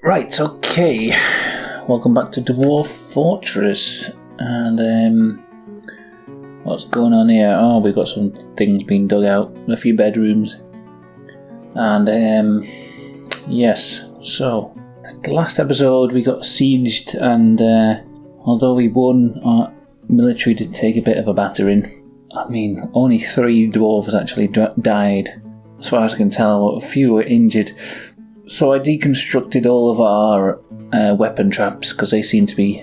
Right, okay. Welcome back to Dwarf Fortress. And, what's going on here? Oh, we've got some things being dug out. A few bedrooms. And, yes. So, the last episode we got sieged, and, although we won, our military did take a bit of a battering. I mean, only 3 dwarves actually died. As far as I can tell, a few were injured. So I deconstructed all of our weapon traps because they seem to be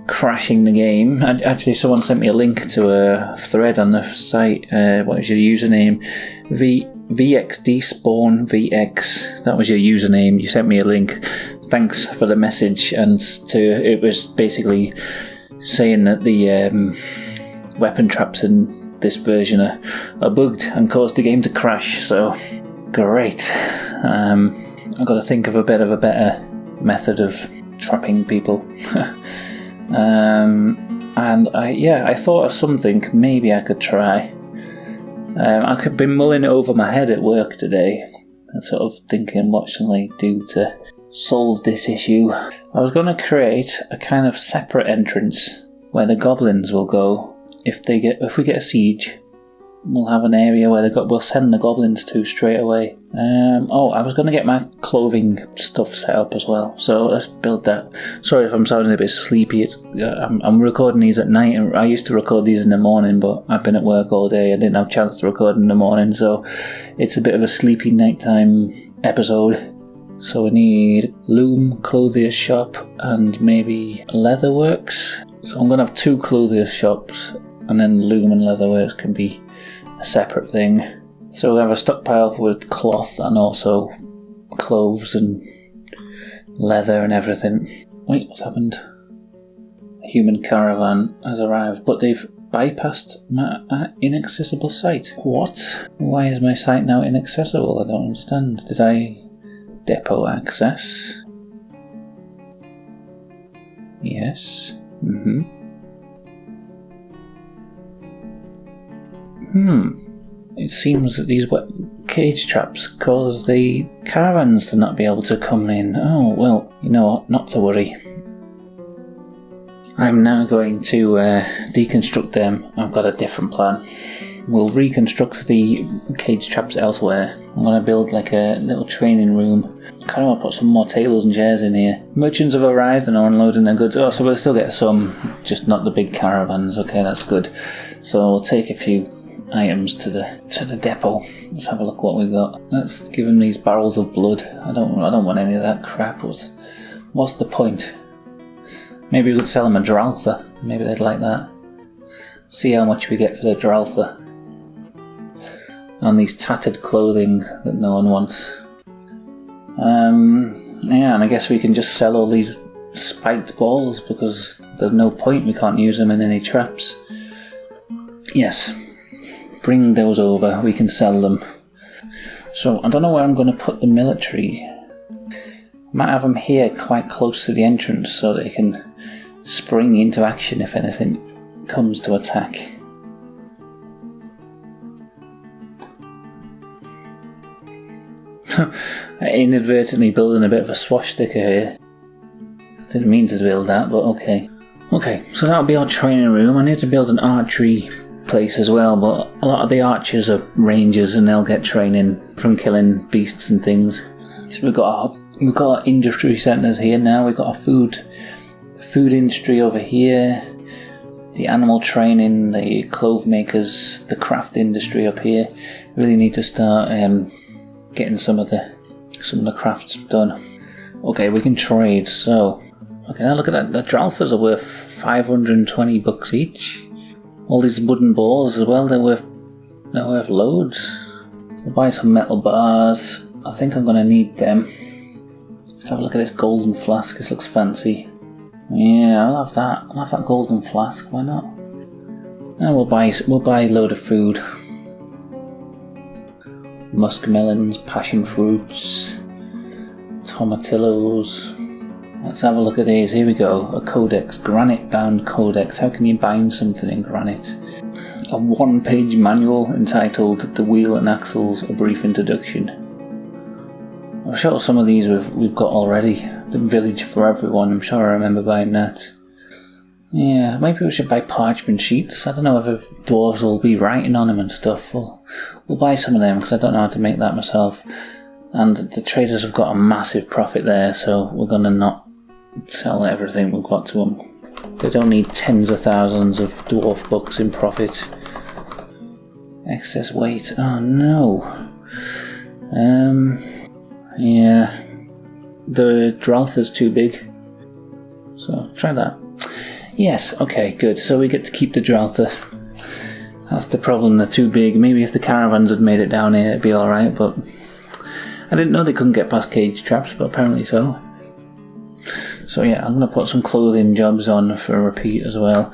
crashing the game. And actually, someone sent me a link to a thread on the site. What was your username? VXDSpawnVX. That was your username. You sent me a link. Thanks for the message. And it was basically saying that the weapon traps in this version are bugged and caused the game to crash. So great. I've got to think of a bit of a better method of trapping people. And I thought of something maybe I could try. I've been mulling it over my head at work today and sort of thinking, what shall I do to solve this issue? I was going to create a kind of separate entrance where the goblins will go if we get a siege. We'll have an area where we'll send the goblins to straight away. I was going to get my clothing stuff set up as well, so let's build that. Sorry if I'm sounding a bit sleepy. I'm recording these at night, and I used to record these in the morning, but I've been at work all day. I didn't have a chance to record in the morning, so it's a bit of a sleepy nighttime episode. So we need loom, clothier shop, and maybe leatherworks. So I'm going to have 2 clothier shops, and then loom and leatherworks can be a separate thing. So we have a stockpile with cloth and also clothes and leather and everything. Wait, what's happened? A human caravan has arrived, but they've bypassed my inaccessible site. What? Why is my site now inaccessible? I don't understand. Did I depot access? Yes. It seems that these cage traps cause the caravans to not be able to come in. Oh, well, you know what, not to worry. I'm now going to deconstruct them. I've got a different plan. We'll reconstruct the cage traps elsewhere. I'm going to build like a little training room. I kind of want to put some more tables and chairs in here. Merchants have arrived and are unloading their goods. Oh, so we'll still get some, just not the big caravans. Okay, that's good. So we'll take a few items to the depot. Let's have a look what we've got. Let's give them these barrels of blood. I don't want any of that crap. What's the point? Maybe we could sell them a Dwarf. Maybe they'd like that. See how much we get for the Dwarf. And these tattered clothing that no one wants. And I guess we can just sell all these spiked balls because there's no point. We can't use them in any traps. Yes. Bring those over, we can sell them. So, I don't know where I'm going to put the military. I might have them here quite close to the entrance so they can spring into action if anything comes to attack. I inadvertently building a bit of a swastika here. Didn't mean to build that, but okay. Okay, so that'll be our training room. I need to build an archery place as well, but a lot of the archers are rangers and they'll get training from killing beasts and things. So we've got our industry centres here now. We've got our food industry over here, the animal training, the clothes makers, the craft industry up here. We really need to start getting some of the crafts done. Okay, we can trade. So okay, now look at that. The Dwarfs are worth 520 bucks each. All these wooden balls as well, they're worth loads. We'll buy some metal bars. I think I'm going to need them. Let's have a look at this golden flask. This looks fancy. Yeah, I'll have that. I'll have that golden flask. Why not? And we'll buy a load of food. Muskmelons, passion fruits, tomatillos. Let's have a look at these. Here we go. A codex, granite bound codex. How can you bind something in granite? A 1-page manual entitled The Wheel and Axles, A Brief Introduction. I'm sure some of these we've got already. The village for everyone, I'm sure I remember buying that. Yeah, maybe we should buy parchment sheets. I don't know if dwarves will be writing on them and stuff. We'll buy some of them because I don't know how to make that myself. And the traders have got a massive profit there, so we're going to not sell everything we've got to them. They don't need tens of thousands of dwarf books in profit. Excess weight. Oh no. Yeah. The Draltha's too big. So try that. Yes, okay, good. So we get to keep the Draltha. That's the problem, they're too big. Maybe if the caravans had made it down here it'd be alright, but I didn't know they couldn't get past cage traps, but apparently so. So yeah, I'm going to put some clothing jobs on for a repeat as well.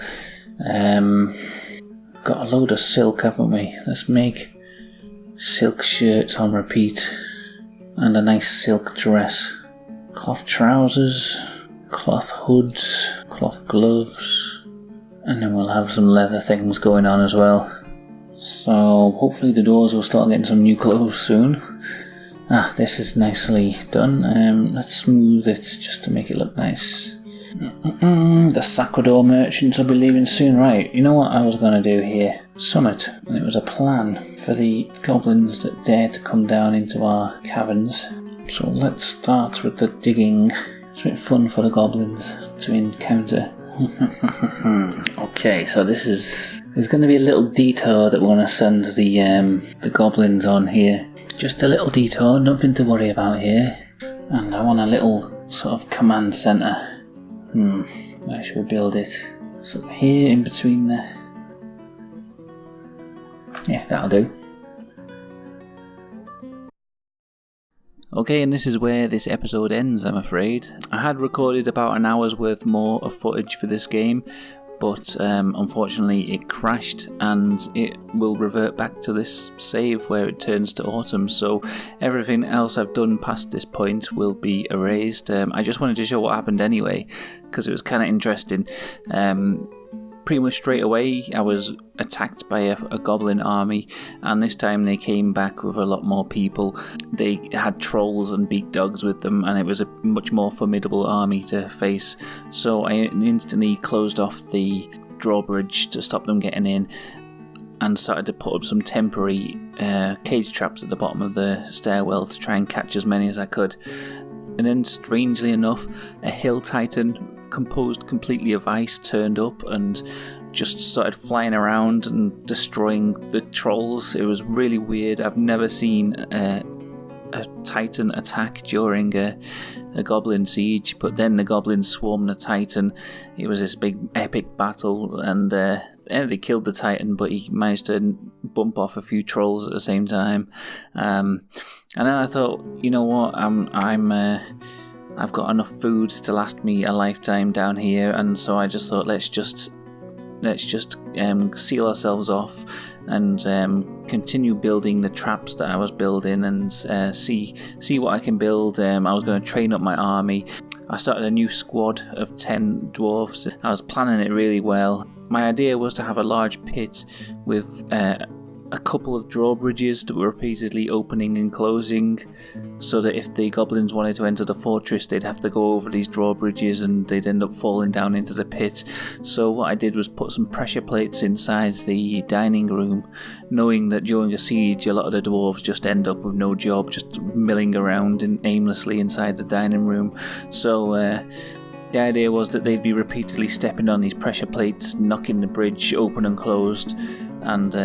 Got a load of silk, haven't we? Let's make silk shirts on repeat. And a nice silk dress. Cloth trousers, cloth hoods, cloth gloves. And then we'll have some leather things going on as well. So hopefully the doors will start getting some new clothes soon. This is nicely done. Let's smooth it just to make it look nice. The Sacrador merchants will be leaving soon. Right, you know what I was going to do here? Summit. And it was a plan for the goblins that dare to come down into our caverns. So let's start with the digging. It's a bit fun for the goblins to encounter. Okay, so there's going to be a little detour that we're going to send the goblins on here. Just a little detour, nothing to worry about here. And I want a little sort of command centre. Where should we build it? So here in between the... Yeah, that'll do. Okay, and this is where this episode ends, I'm afraid. I had recorded about an hour's worth more of footage for this game, but unfortunately it crashed and it will revert back to this save where it turns to autumn, so everything else I've done past this point will be erased. I just wanted to show what happened anyway, because it was kind of interesting. Pretty much straight away I was attacked by a goblin army, and this time they came back with a lot more people. They had trolls and beak dogs with them, and it was a much more formidable army to face, so I instantly closed off the drawbridge to stop them getting in and started to put up some temporary cage traps at the bottom of the stairwell to try and catch as many as I could. And then strangely enough, a hill titan composed completely of ice turned up and just started flying around and destroying the trolls. It was really weird. I've never seen a titan attack during a goblin siege, but then the goblins swarmed the titan. It was this big epic battle, and they killed the titan, but he managed to bump off a few trolls at the same time. And then I thought, you know what, I've got enough food to last me a lifetime down here, and so I just thought let's just seal ourselves off and continue building the traps that I was building and see what I can build. I was going to train up my army. I started a new squad of 10 dwarves. I was planning it really well. My idea was to have a large pit with a couple of drawbridges that were repeatedly opening and closing, so that if the goblins wanted to enter the fortress they'd have to go over these drawbridges and they'd end up falling down into the pit. So what I did was put some pressure plates inside the dining room, knowing that during a siege a lot of the dwarves just end up with no job, just milling around aimlessly inside the dining room. So the idea was that they'd be repeatedly stepping on these pressure plates, knocking the bridge open and closed, and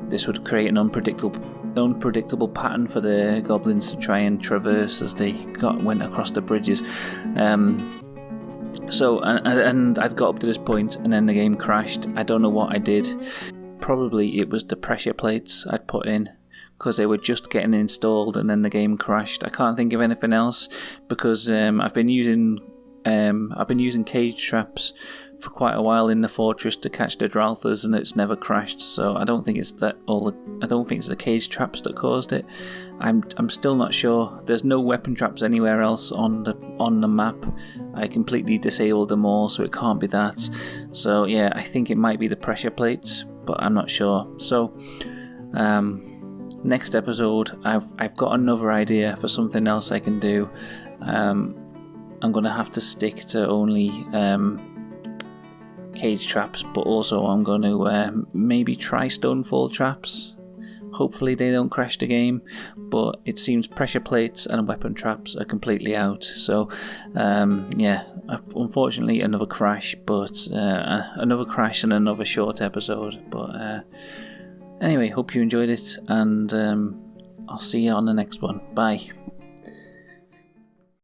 this would create an unpredictable pattern for the goblins to try and traverse as they went across the bridges. So I'd got up to this point and then the game crashed. I don't know what I did. Probably it was the pressure plates I'd put in, because they were just getting installed and then the game crashed. I can't think of anything else, because I've been using cage traps for quite a while in the fortress to catch the Dralthas, and it's never crashed. So I don't think it's the cage traps that caused it. I'm still not sure. There's no weapon traps anywhere else on the map. I completely disabled them all, so it can't be that. So yeah, I think it might be the pressure plates, but I'm not sure. So now next episode, I've got another idea for something else I can do. I'm going to have to stick to only cage traps, but also I'm going to maybe try stonefall traps. Hopefully they don't crash the game, but it seems pressure plates and weapon traps are completely out. So unfortunately another crash, but another crash and another short episode. But anyway, hope you enjoyed it, and I'll see you on the next one. Bye.